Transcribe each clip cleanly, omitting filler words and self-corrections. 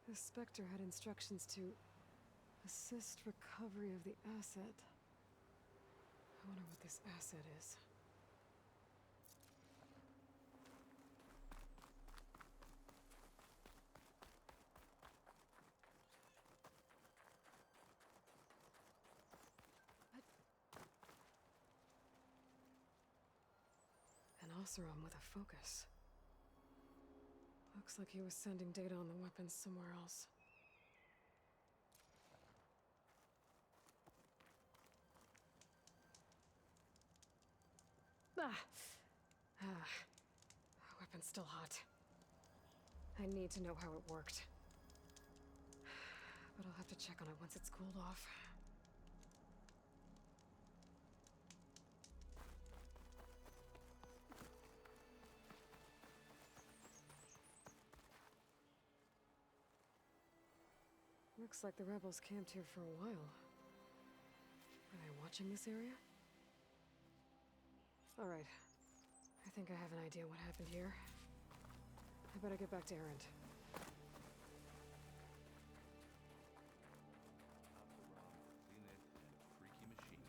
The Spectre had instructions to assist recovery of the asset. I wonder what this asset is. An Oseram with a focus. Looks like he was sending data on the weapons somewhere else. Weapon's still hot. I need to know how it worked. But I'll have to check on it once it's cooled off. Looks like the rebels camped here for a while. Are they watching this area? All right. I think I have an idea what happened here. I better get back to Erend. Freaky machine.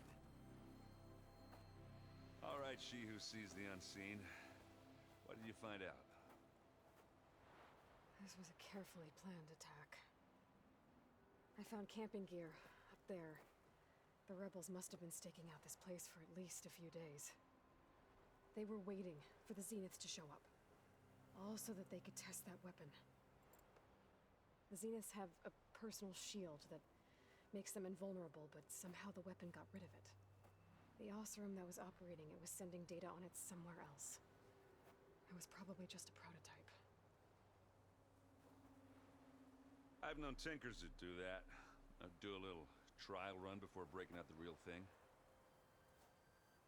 All right, she who sees the unseen. What did you find out? This was a carefully planned attack. I found camping gear up there. The rebels must have been staking out this place for at least a few days. They were waiting for the Zeniths to show up. All so that they could test that weapon. The Zeniths have a personal shield that makes them invulnerable, but somehow the weapon got rid of it. The Oseram that was operating it was sending data on it somewhere else. It was probably just a prototype. I've known tinkers that do that. I'd do a little trial run before breaking out the real thing.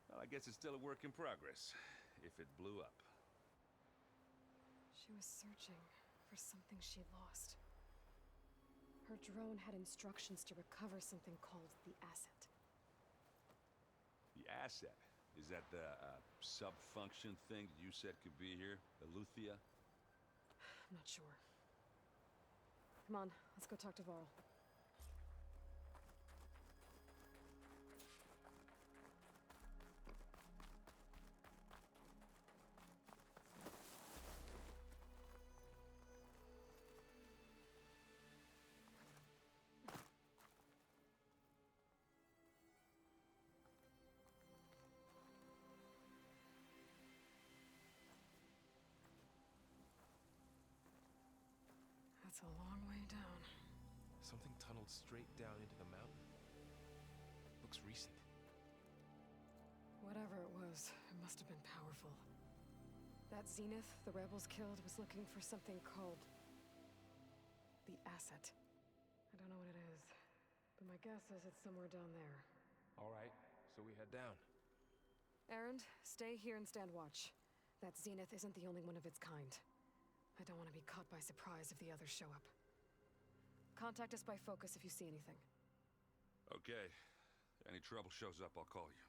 Well, I guess it's still a work in progress, if it blew up. She was searching for something she lost. Her drone had instructions to recover something called the asset. The asset? Is that the sub-function thing that you said could be here? The Luthia? I'm not sure. Come on, let's go talk to Varl. That's a long way down. Something tunneled straight down into the mountain. Looks recent. Whatever it was, it must have been powerful. That Zenith the rebels killed was looking for something called the asset. I don't know what it is, but my guess is it's somewhere down there. All right, so we head down. Erend, stay here and stand watch. That Zenith isn't the only one of its kind. I don't want to be caught by surprise if the others show up. Contact us by focus if you see anything. Okay. Any trouble shows up, I'll call you.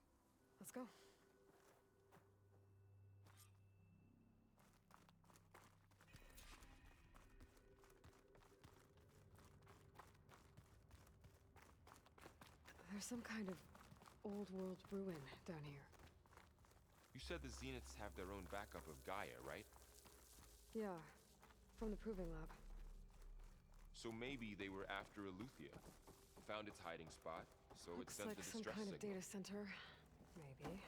Let's go. There's some kind of old-world ruin down here. You said the Zeniths have their own backup of Gaia, right? Yeah, from the proving lab. So maybe they were after a Luthia. Found its hiding spot, so it sent Looks like the some distress kind of signal. data center. Maybe.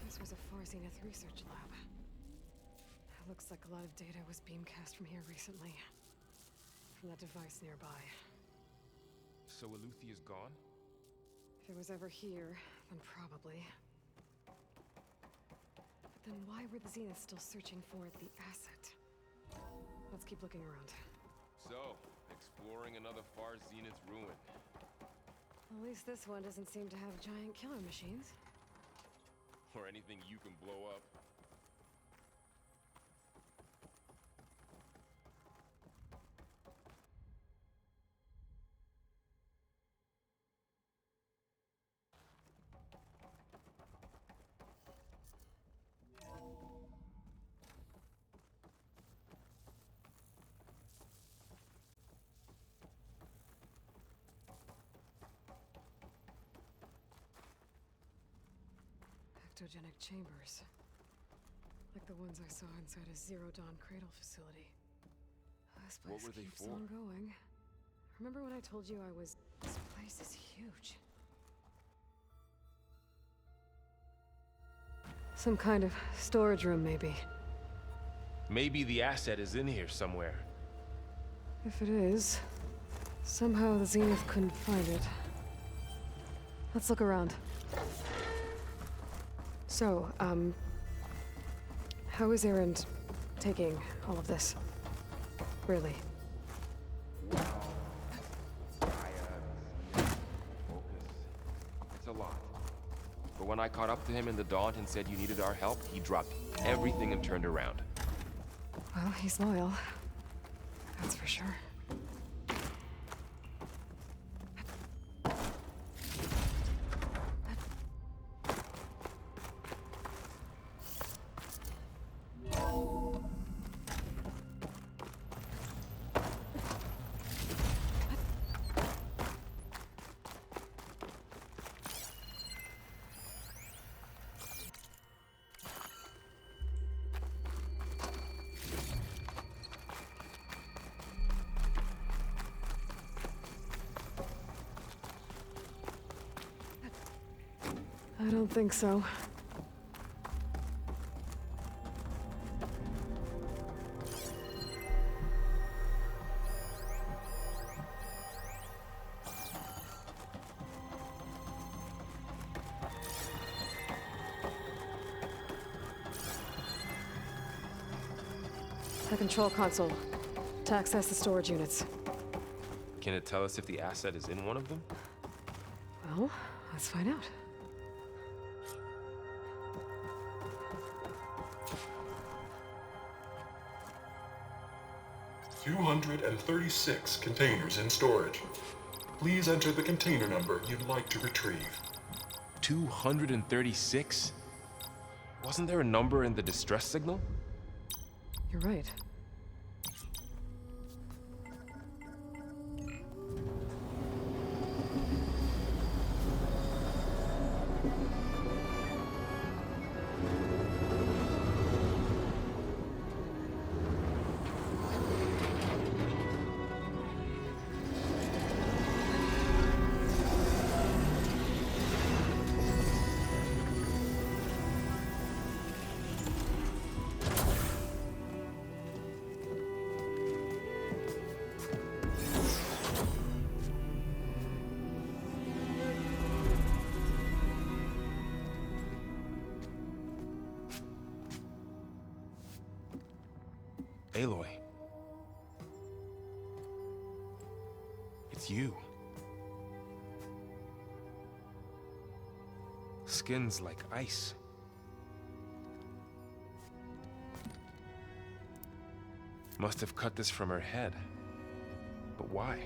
This was a Far Zenith research lab. It looks like a lot of data was beamcast from here recently. From that device nearby. So Eluthia's gone? If it was ever here, then probably. But then why were the Zeniths still searching for the asset? Let's keep looking around. So, exploring another Far Zenith ruin. At least this one doesn't seem to have giant killer machines. Or anything you can blow up. cryptogenic chambers. Like the ones I saw inside a Zero Dawn cradle facility. This place What were they keeps for? on going. Remember when I told you I was... This place is huge. Some kind of storage room, maybe. Maybe the asset is in here somewhere. If it is, somehow the Zenith couldn't find it. Let's look around. So, how is Erend taking all of this? Really? Focus. It's a lot. But when I caught up to him in the Daunt and said you needed our help, he dropped everything and turned around. Well, he's loyal. That's for sure. I don't think so. The control console. To access the storage units. Can it tell us if the asset is in one of them? Well, let's find out. 236 containers in storage. Please enter the container number you'd like to retrieve. 236? Wasn't there a number in the distress signal? You're right. Aloy. It's you. Skin's like ice. Must have cut this from her head. But why?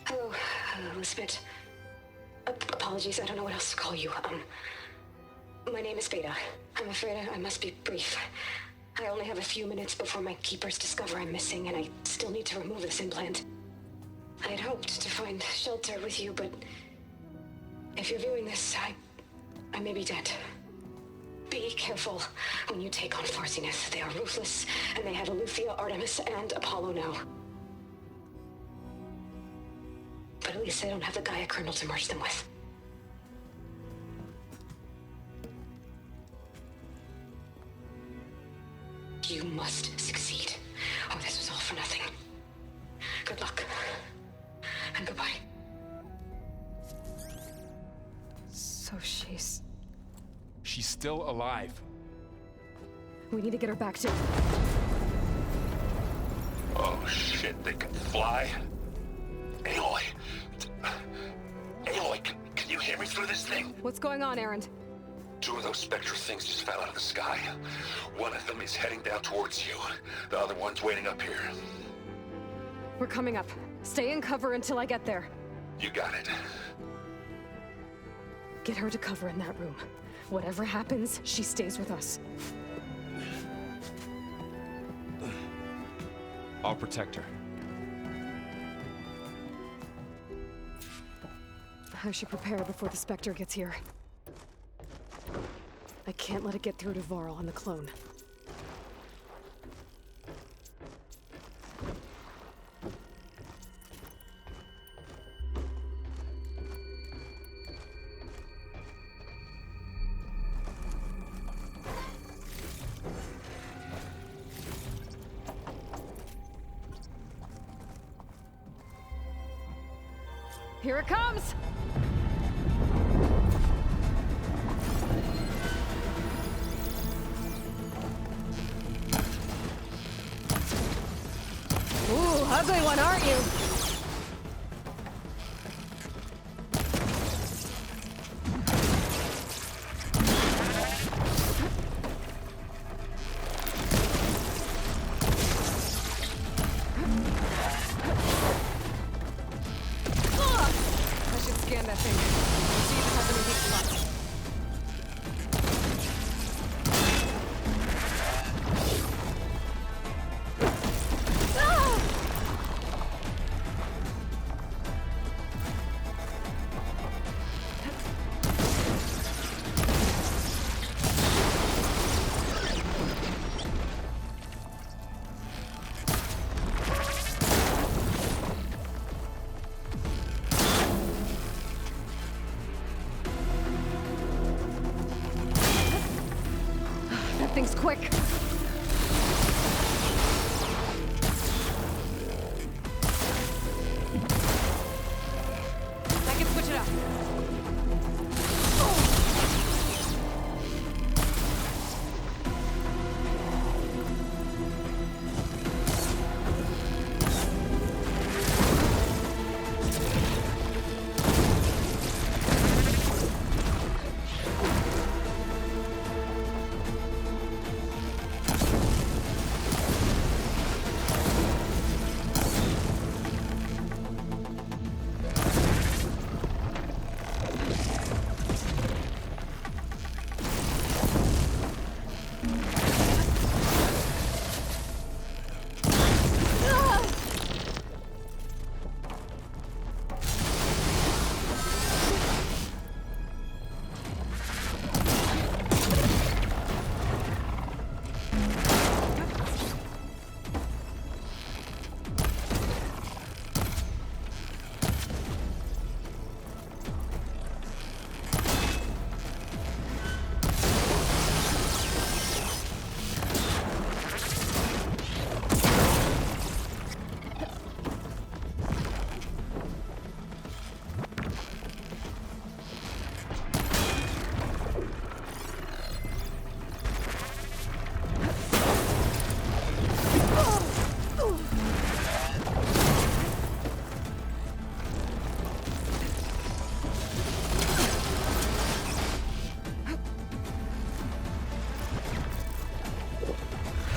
Hello, Elizabeth. Apologies, I don't know what else to call you. My name is Beta. I'm afraid I must be brief. I only have a few minutes before my keepers discover I'm missing, and I still need to remove this implant. I had hoped to find shelter with you, but if you're viewing this, I may be dead. Be careful when you take on Far Zenith. They are ruthless, and they have Aletheia, Artemis, and Apollo now. But at least they don't have the Gaia kernel to merge them with. You must succeed, or this was all for nothing. Good luck. And goodbye. So she's... She's still alive. We need to get her back to... Oh shit, they can fly? Aloy! Aloy, can you hear me through this thing? What's going on, Erend? Two of those spectral things just fell out of the sky. One of them is heading down towards you. The other one's waiting up here. We're coming up. Stay in cover until I get there. You got it. Get her to cover in that room. Whatever happens, she stays with us. I'll protect her. I should prepare before the Spectre gets here. I can't let it get through to Varl and the clone. Here it comes! Ooh, ugly one, aren't you? I should scan that thing. See if it has any weak spots. That thing's quick. I can switch it up.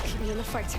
Keep me in the fight.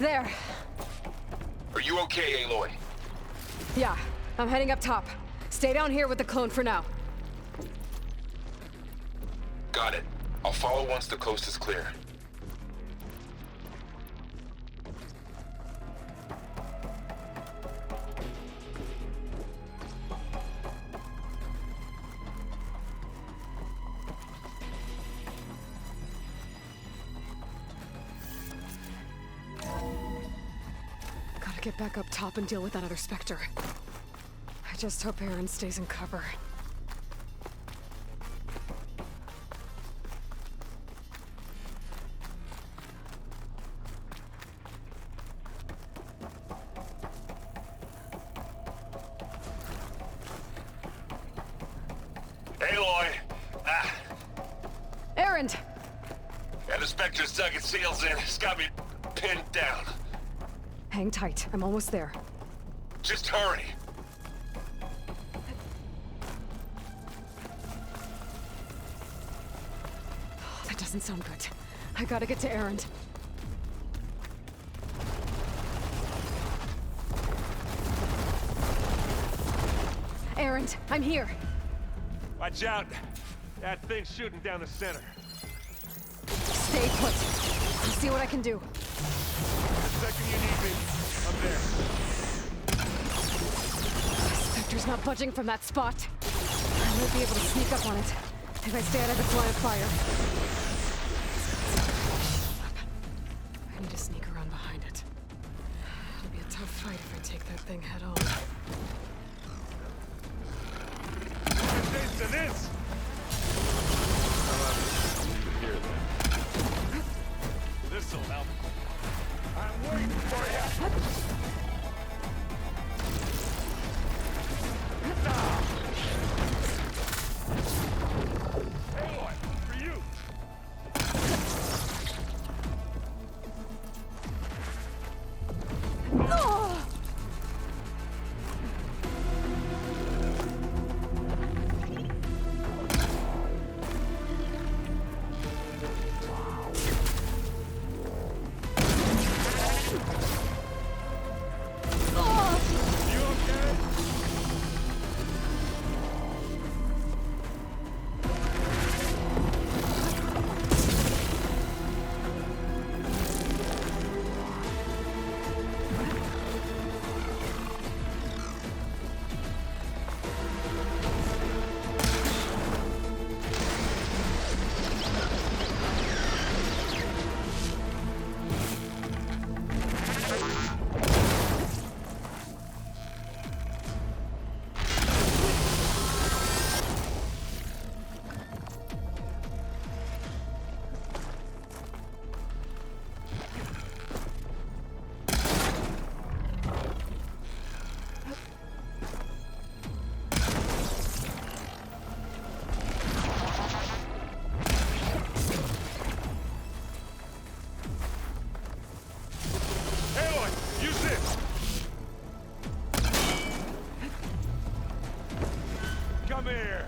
There. Are you okay, Aloy? Yeah, I'm heading up top. Stay down here with the clone for now. Got it. I'll follow once the coast is clear. Gotta get back up top and deal with that other Spectre. I just hope Aaron stays in cover. Aloy! Ah, Aaron! yeah, the Spectre's dug its heels in. It's got me pinned down. Hang tight, I'm almost there. Just hurry. That doesn't sound good. I gotta get to Aaron. Aaron, I'm here. Watch out! That thing's shooting down the center. Stay put. I'll see what I can do. The second you need me, I'm there. Spectre's not budging from that spot. I won't be able to sneak up on it if I stay out of its line of fire. I need to sneak around behind it. It'll be a tough fight if I take that thing head on. Jason is! This'll help. I'm waiting for you! Aloy, for you! You okay? Aloy, use this! Come here!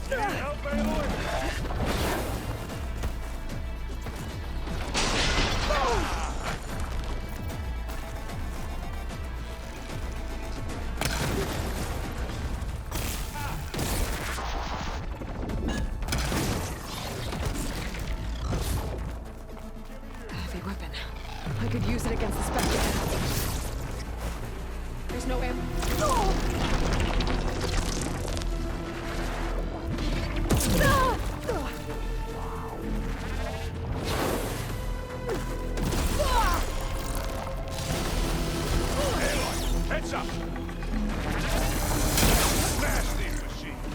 Help, Aloy! Heavy weapon. I could use it against the Spectre. There's no ammo. Aloy, heads up! Smash these machines!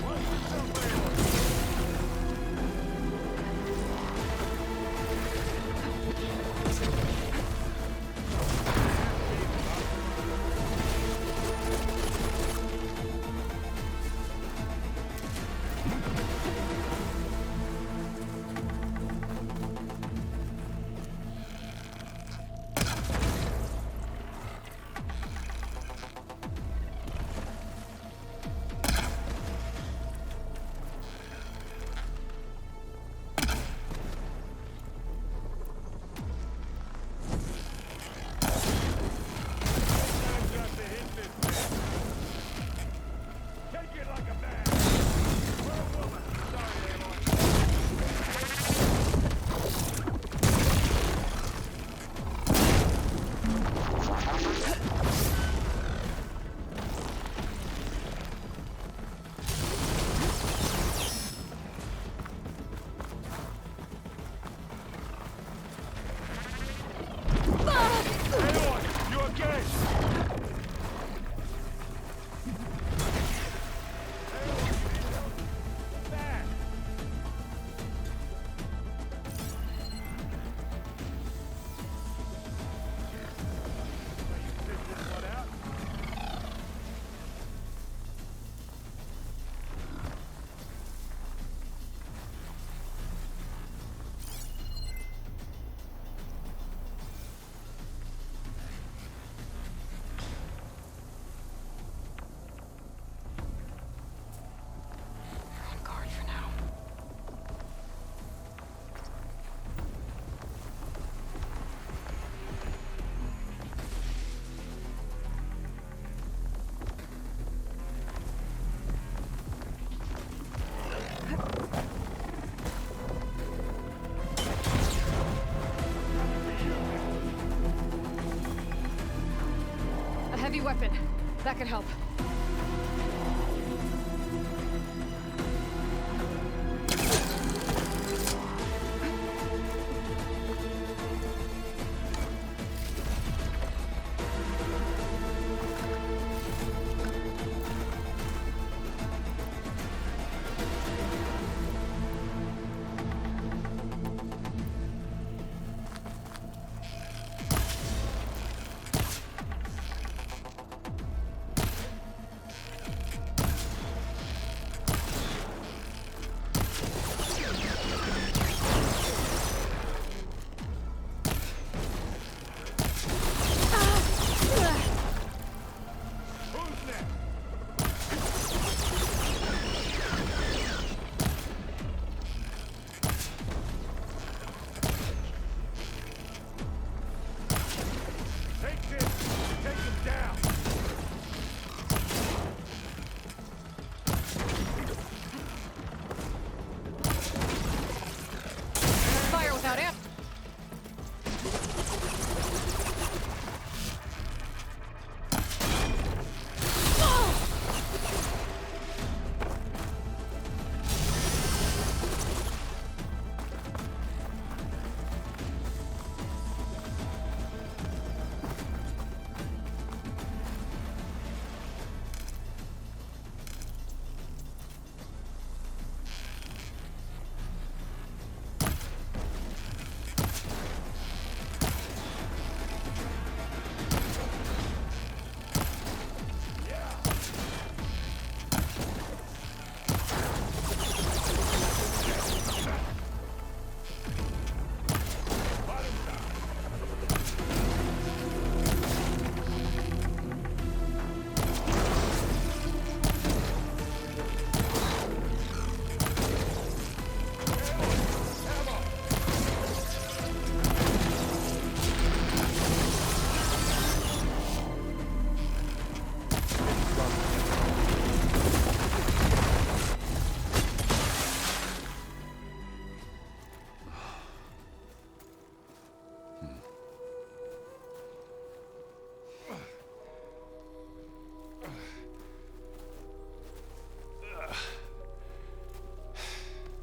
Watch yourself, Aloy! heavy weapon. That could help.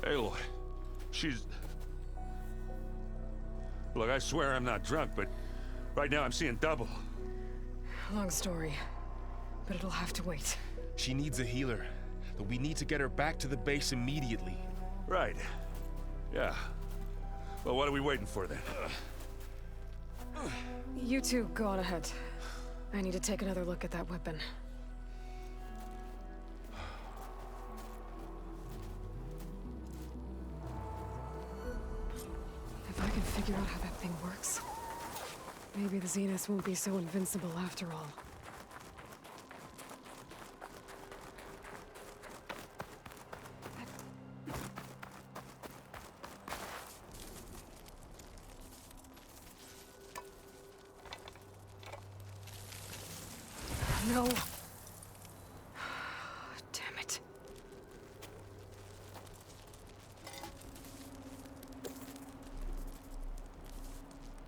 Aloy, she's... Look, I swear I'm not drunk, but right now I'm seeing double. Long story, but it'll have to wait. She needs a healer, but we need to get her back to the base immediately. Right. Yeah. Well, what are we waiting for then? You two go on ahead. I need to take another look at that weapon. If I can figure out how that thing works, maybe the Zeniths won't be so invincible after all. No. Damn it.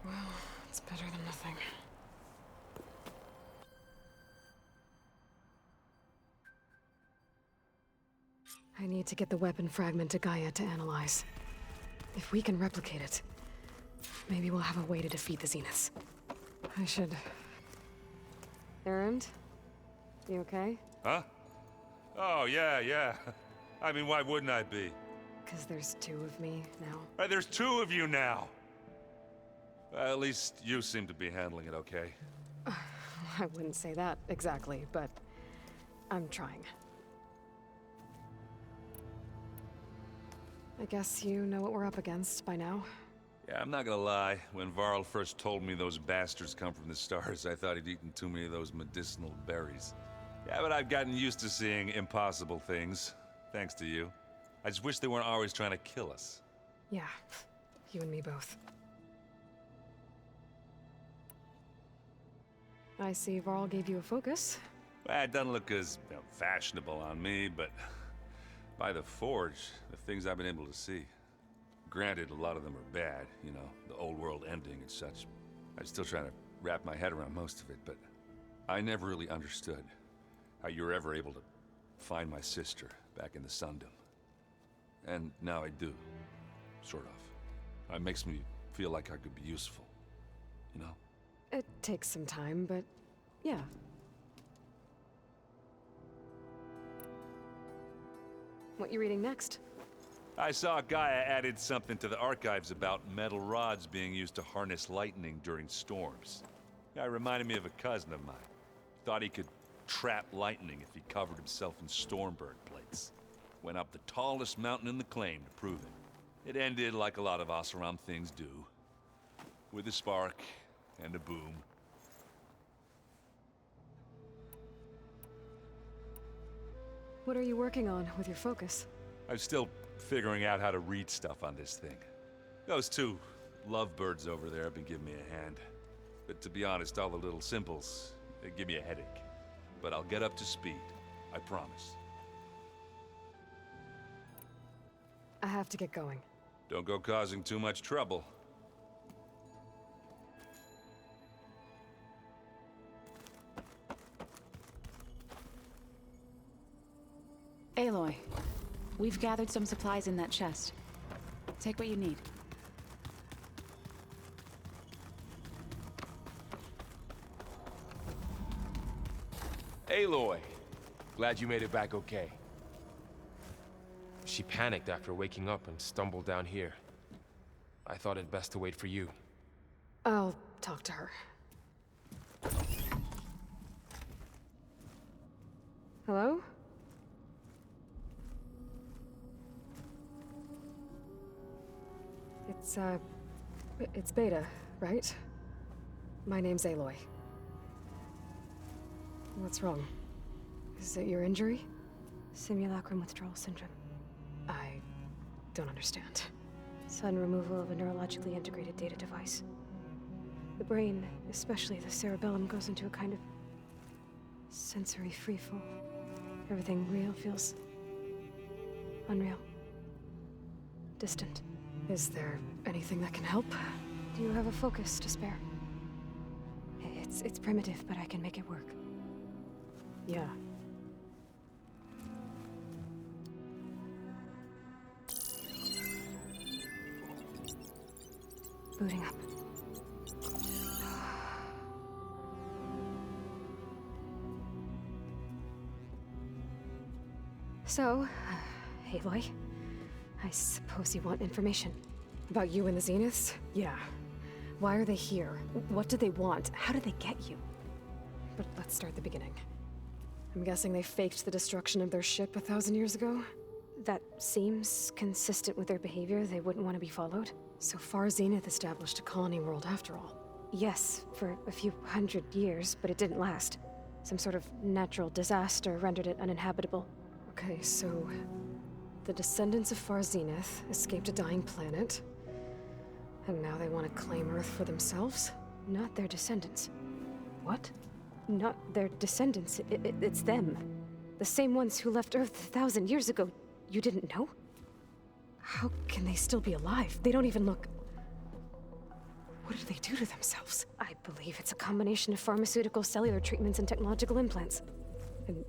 Well, it's better than nothing. I need to get the weapon fragment to Gaia to analyze. If we can replicate it, maybe we'll have a way to defeat the Zeniths. I should... Erend? You okay? Huh? Oh, yeah. I mean, why wouldn't I be? Because there's two of me now. There's two of you now! At least you seem to be handling it okay. I wouldn't say that exactly, but I'm trying. I guess you know what we're up against by now. Yeah, I'm not gonna lie. When Varl first told me those bastards come from the stars, I thought he'd eaten too many of those medicinal berries. Yeah, but I've gotten used to seeing impossible things, thanks to you. I just wish they weren't always trying to kill us. Yeah, you and me both. I see Varl gave you a focus. Well, it doesn't look as fashionable on me, but by the Forge, the things I've been able to see. Granted, a lot of them are bad, you know, the old world ending and such. I'm still trying to wrap my head around most of it, but I never really understood how you were ever able to find my sister back in the Sundom. And now I do. Sort of. It makes me feel like I could be useful. You know? It takes some time, but yeah. What you reading next? I saw Gaia added something to the archives about metal rods being used to harness lightning during storms. Guy reminded me of a cousin of mine. Thought he could trap lightning if he covered himself in stormbird plates. Went up the tallest mountain in the claim to prove it. It ended like a lot of Oseram things do. With a spark and a boom. What are you working on with your focus? I'm still figuring out how to read stuff on this thing. Those two lovebirds over there have been giving me a hand. But to be honest, all the little symbols, they give me a headache. But I'll get up to speed. I promise. I have to get going. Don't go causing too much trouble. Aloy, we've gathered some supplies in that chest. Take what you need. Aloy! Glad you made it back okay. She panicked after waking up and stumbled down here. I thought it best to wait for you. I'll talk to her. Hello? It's Beta, right? My name's Aloy. What's wrong? Is it your injury? Simulacrum withdrawal syndrome. I don't understand. Sudden removal of a neurologically integrated data device. The brain, especially the cerebellum, goes into a kind of sensory freefall. Everything real feels unreal. Distant. Is there anything that can help? Do you have a focus to spare? It's primitive, but I can make it work. Yeah. Booting up. So, Aloy, I suppose you want information. About you and the Zeniths? Yeah. Why are they here? What do they want? How did they get you? But let's start at the beginning. I'm guessing they faked the destruction of their ship 1,000 years ago? That seems consistent with their behavior. They wouldn't want to be followed. So far, Zenith established a colony world after all. Yes, for a few hundred years, but it didn't last. Some sort of natural disaster rendered it uninhabitable. Okay, so the descendants of Far Zenith escaped a dying planet, and now they want to claim Earth for themselves? Not their descendants. What? Not their descendants. It's them. The same ones who left Earth 1,000 years ago. You didn't know? How can they still be alive? They don't even look... What did they do to themselves? I believe it's a combination of pharmaceutical, cellular treatments, and technological implants.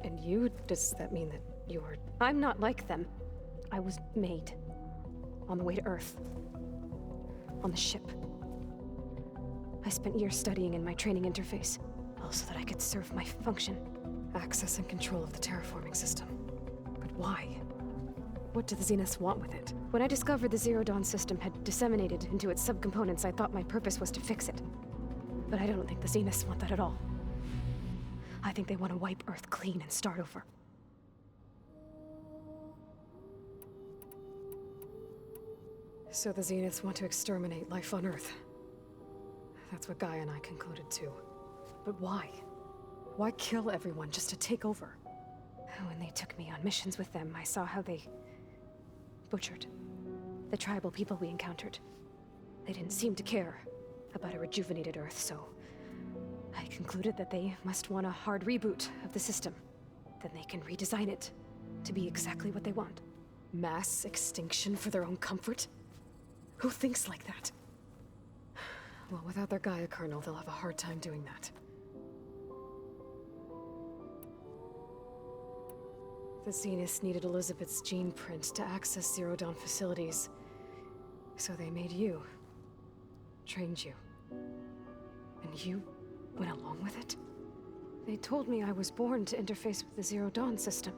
And you? Does that mean that you're... I'm not like them. I was made. On the way to Earth. On the ship. I spent years studying in my training interface, all so that I could serve my function. Access and control of the terraforming system. But why? What do the Zeniths want with it? When I discovered the Zero Dawn system had disseminated into its subcomponents, I thought my purpose was to fix it. But I don't think the Zeniths want that at all. I think they want to wipe Earth clean and start over. So the Zeniths want to exterminate life on Earth. That's what Gaia and I concluded too. But why? Why kill everyone just to take over? When they took me on missions with them, I saw how they butchered the tribal people we encountered. They didn't seem to care about a rejuvenated Earth, so I concluded that they must want a hard reboot of the system. Then they can redesign it to be exactly what they want. Mass extinction for their own comfort? Who thinks like that? Well, without their Gaia kernel, they'll have a hard time doing that. The Zeniths needed Elizabeth's gene print to access Zero Dawn facilities. So they made you. Trained you. And you went along with it? They told me I was born to interface with the Zero Dawn system.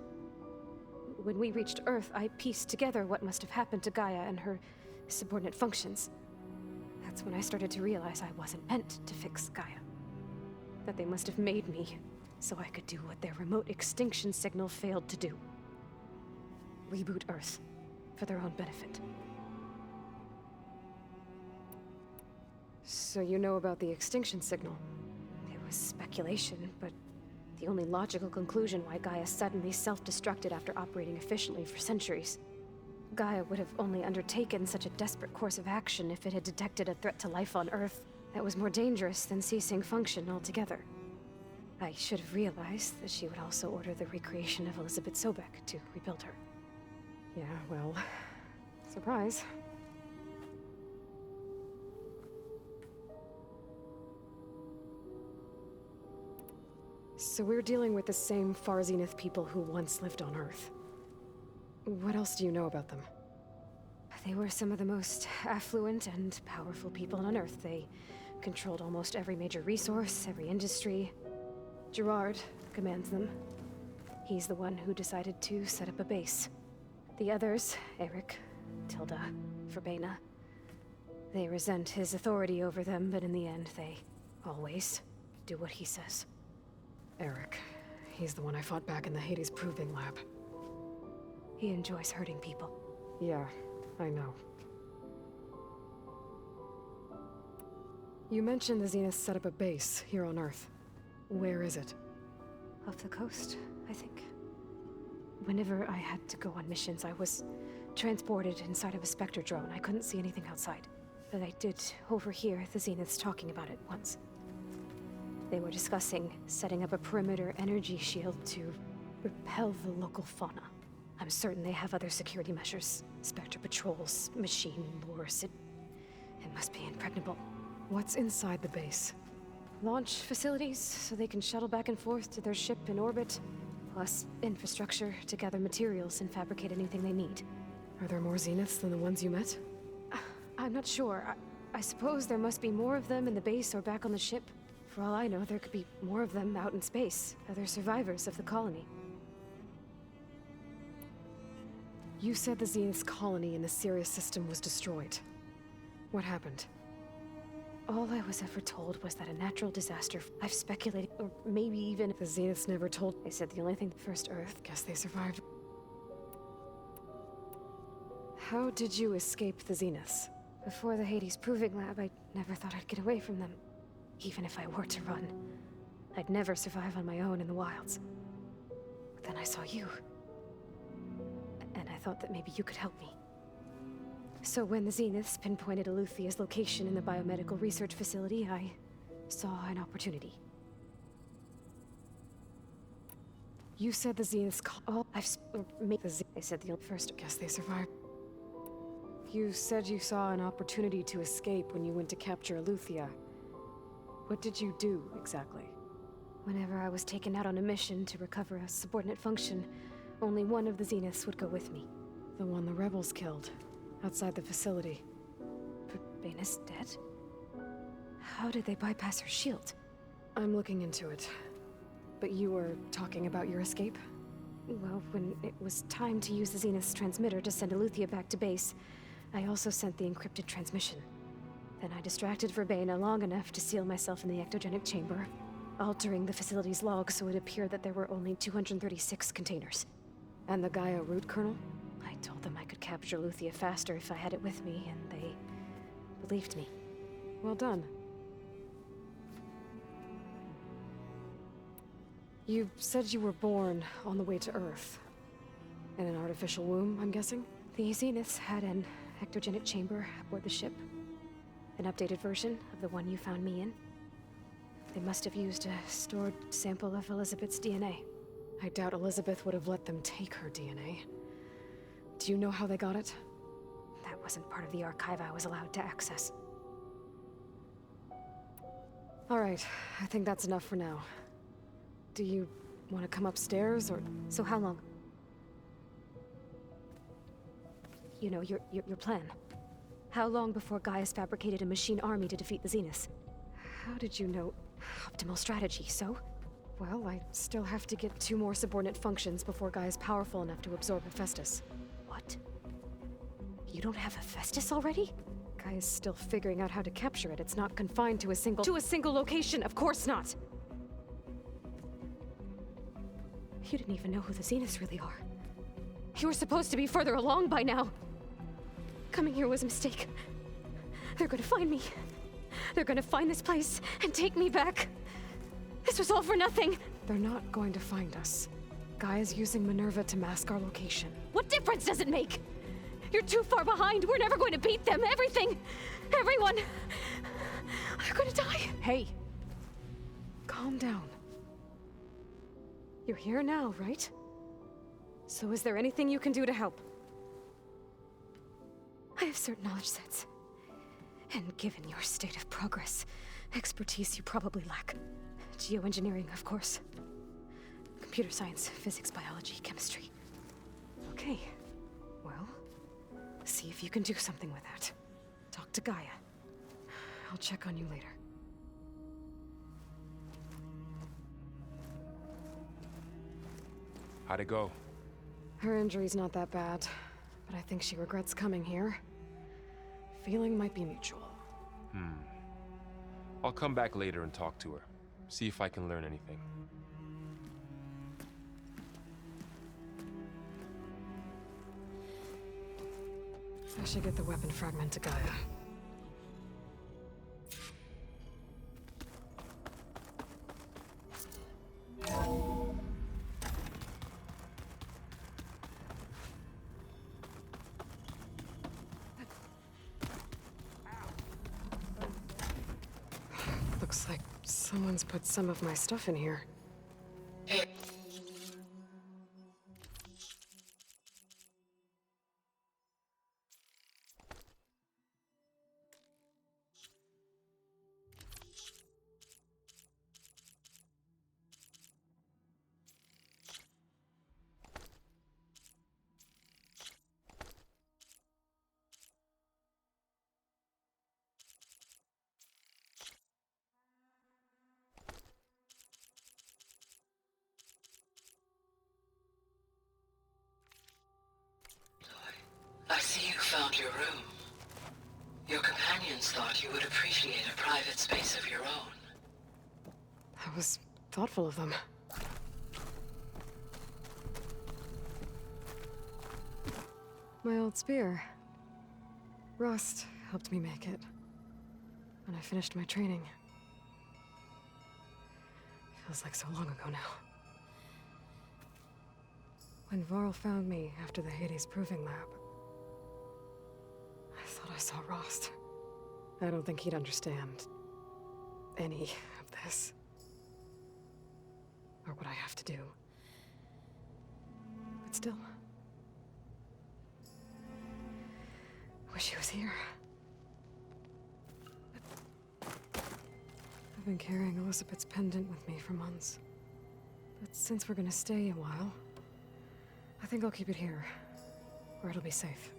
When we reached Earth, I pieced together what must have happened to Gaia and her subordinate functions. That's when I started to realize I wasn't meant to fix Gaia. That they must have made me so I could do what their remote extinction signal failed to do. Reboot Earth for their own benefit. So you know about the extinction signal? It was speculation, but the only logical conclusion why Gaia suddenly self-destructed after operating efficiently for centuries. Gaia would have only undertaken such a desperate course of action if it had detected a threat to life on Earth that was more dangerous than ceasing function altogether. I should have realized that she would also order the recreation of Elizabeth Sobek to rebuild her. Yeah, well, surprise. So we're dealing with the same Far Zenith people who once lived on Earth. What else do you know about them? They were some of the most affluent and powerful people on Earth. They controlled almost every major resource, every industry. Gerard commands them. He's the one who decided to set up a base. The others, Eric, Tilda, Verbena, they resent his authority over them, but in the end, they always do what he says. Eric. He's the one I fought back in the Hades Proving Lab. He enjoys hurting people. Yeah, I know. You mentioned the Zeniths set up a base here on Earth. Where is it? Off the coast, I think. Whenever I had to go on missions, I was transported inside of a Spectre drone. I couldn't see anything outside. But I did overhear the Zeniths talking about it once. They were discussing setting up a perimeter energy shield to repel the local fauna. I'm certain they have other security measures. Spectre patrols, machine wars. It must be impregnable. What's inside the base? Launch facilities, so they can shuttle back and forth to their ship in orbit. Plus infrastructure to gather materials and fabricate anything they need. Are there more Zeniths than the ones you met? I'm not sure. I suppose there must be more of them in the base or back on the ship. For all I know, there could be more of them out in space. Other survivors of the colony. You said the Zenith's colony in the Sirius system was destroyed. What happened? All I was ever told was that a natural disaster. I've speculated, or maybe even the Zeniths never told. They said the only thing, first Earth. Guess they survived. How did you escape the Zeniths? Before the Hades Proving Lab, I never thought I'd get away from them. Even if I were to run, I'd never survive on my own in the wilds. But then I saw you. And I thought that maybe you could help me. So when the Zeniths pinpointed Eluthia's location in the biomedical research facility, I saw an opportunity. You said the Zeniths I said the first. Guess they survived. You said you saw an opportunity to escape when you went to capture Eluthia. What did you do, exactly? Whenever I was taken out on a mission to recover a subordinate function, only one of the Zeniths would go with me. The one the rebels killed, outside the facility. Verbena's dead? How did they bypass her shield? I'm looking into it. But you were talking about your escape? Well, when it was time to use the Zenith's transmitter to send Eluthia back to base, I also sent the encrypted transmission. Then I distracted Verbena long enough to seal myself in the ectogenic chamber, altering the facility's log so it appeared that there were only 236 containers. And the Gaia root kernel? I told them I could capture Eluthia faster if I had it with me, and they believed me. Well done. You said you were born on the way to Earth. In an artificial womb, I'm guessing? The Zeniths had an ectogenic chamber aboard the ship. An updated version of the one you found me in. They must have used a stored sample of Elizabeth's DNA. I doubt Elizabeth would have let them take her DNA. Do you know how they got it? That wasn't part of the archive I was allowed to access. All right, I think that's enough for now. Do you want to come upstairs, or... So how long? You know, your plan. How long before Gaius fabricated a machine army to defeat the Zeniths? How did you know? Optimal strategy, so? Well, I still have to get 2 more subordinate functions before Guy is powerful enough to absorb Hephaestus. What? You don't have Hephaestus already? Guy is still figuring out how to capture it. It's not confined to a single location. Of course not. You didn't even know who the Zeniths really are. You were supposed to be further along by now. Coming here was a mistake. They're gonna find me. They're gonna find this place and take me back. This was all for nothing. They're not going to find us. Guy is using Minerva to mask our location. What difference does it make? You're too far behind. We're never going to beat them. Everything. Everyone. They're gonna die. Hey. Calm down. You're here now, right? So is there anything you can do to help? I have certain knowledge sets. And given your state of progress, expertise you probably lack. Geoengineering, of course. Computer science, physics, biology, chemistry. Okay. Well, see if you can do something with that. Talk to Gaia. I'll check on you later. How'd it go? Her injury's not that bad, but I think she regrets coming here. Feeling might be mutual. I'll come back later and talk to her. See if I can learn anything. I should get the weapon fragment to Gaia. Looks like someone's put some of my stuff in here. I see you found your room. Your companions thought you would appreciate a private space of your own. That was thoughtful of them. My old spear. Rust helped me make it. When I finished my training. Feels like so long ago now. When Varl found me after the Hades Proving Lab, I thought I saw Rost. I don't think he'd understand any of this. Or what I have to do. But still. Wish he was here. I've been carrying Elizabeth's pendant with me for months. But since we're gonna stay a while, I think I'll keep it here, where it'll be safe.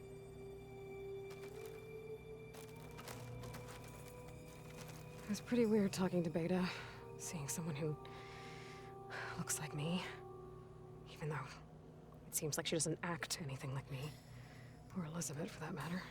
It was pretty weird talking to Beta, seeing someone who looks like me. Even though it seems like she doesn't act anything like me. Or Elizabeth, for that matter.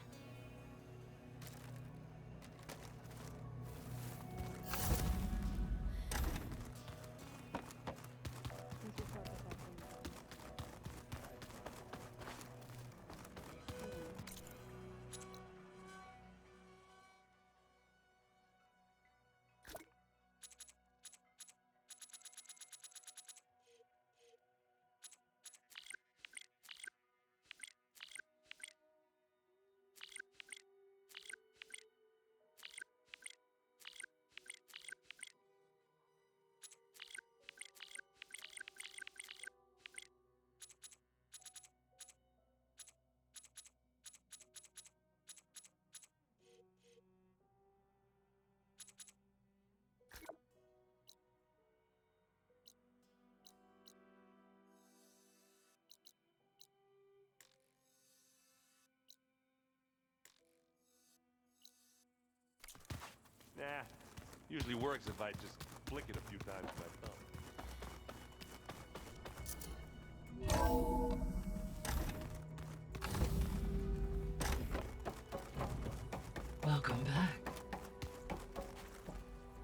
Nah, usually works if I just flick it a few times with my thumb. Welcome back.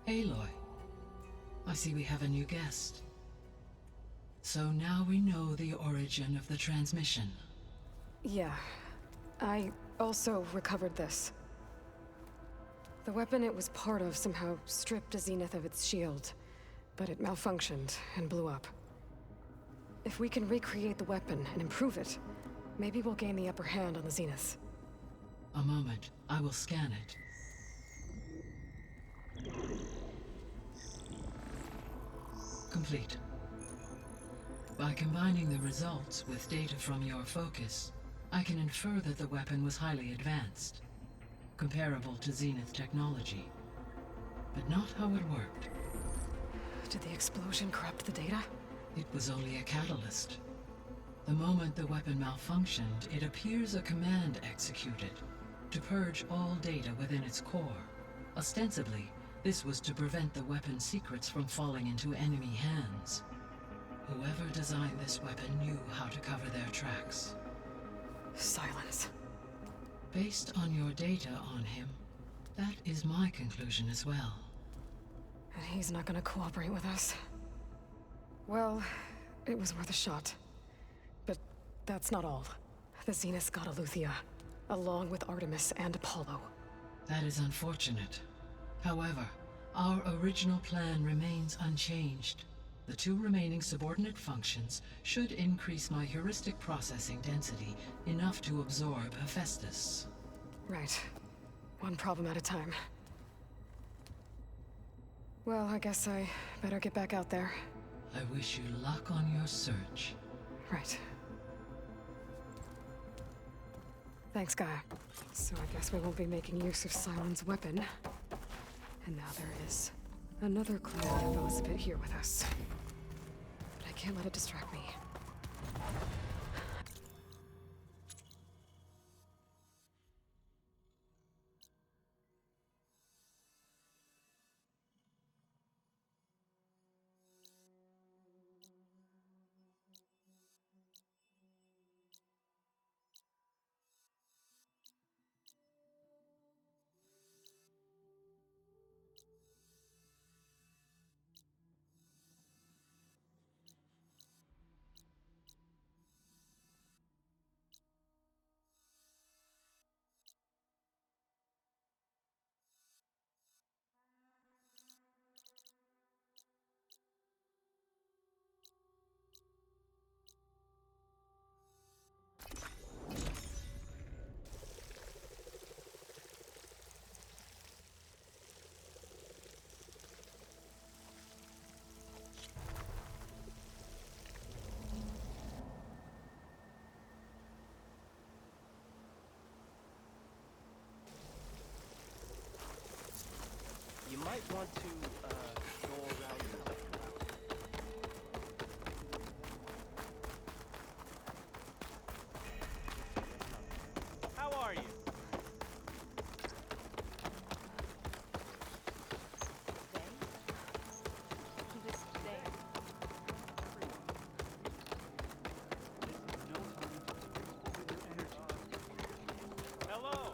Aloy, I see we have a new guest. So now we know the origin of the transmission. Yeah. I also recovered this. The weapon it was part of somehow stripped Zenith of its shield, but it malfunctioned and blew up. If we can recreate the weapon and improve it, maybe we'll gain the upper hand on the Zenith. A moment, I will scan it. Complete. By combining the results with data from your focus, I can infer that the weapon was highly advanced, comparable to Zenith technology, but not how it worked. Did the explosion corrupt the data? It was only a catalyst. The moment the weapon malfunctioned, it appears a command executed to purge all data within its core. Ostensibly, this was to prevent the weapon's secrets from falling into enemy hands. Whoever designed this weapon knew how to cover their tracks. Silence. Based on your data on him, that is my conclusion as well. And he's not gonna cooperate with us. Well, it was worth a shot. But that's not all. The Zenith got Aletheia, along with Artemis and Apollo. That is unfortunate. However, our original plan remains unchanged. The two remaining subordinate functions should increase my heuristic processing density enough to absorb Hephaestus. Right. One problem at a time. Well, I guess I better get back out there. I wish you luck on your search. Right. Thanks, Gaia. So I guess we won't be making use of Silen's weapon. And now there is another clue that Velocipede here with us. But I can't let it distract me. You might want to, go around the How are you? Hello.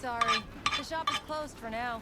Sorry, the shop is closed for now.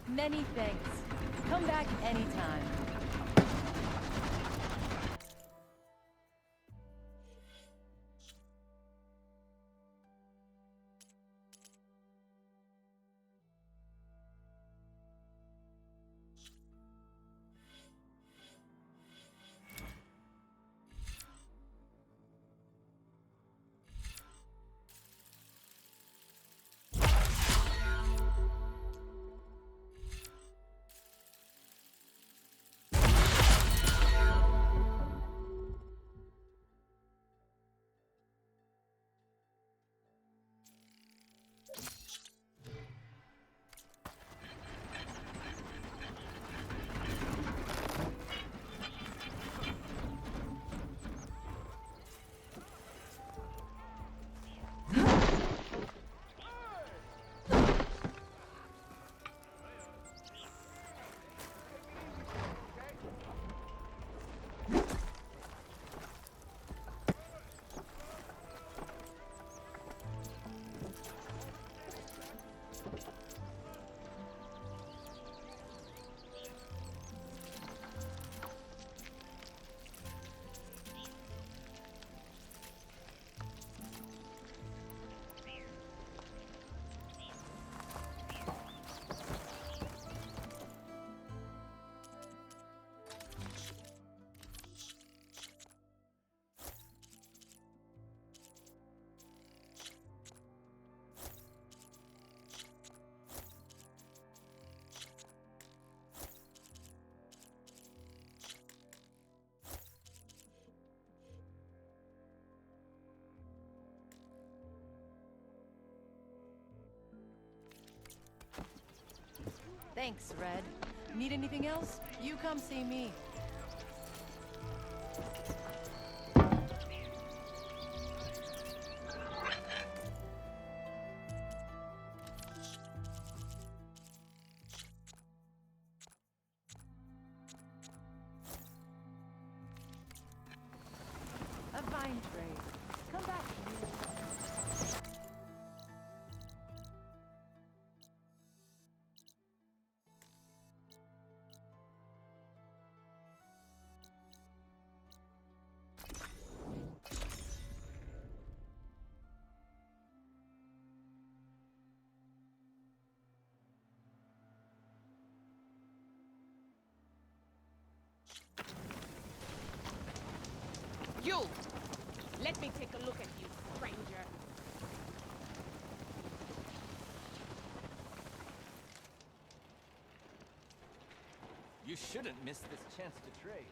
Many thanks. Come back anytime. Thanks, Red. Need anything else? You come see me. fine trade. Come back here. You! Let me take a look at you, stranger. You shouldn't miss this chance to trade.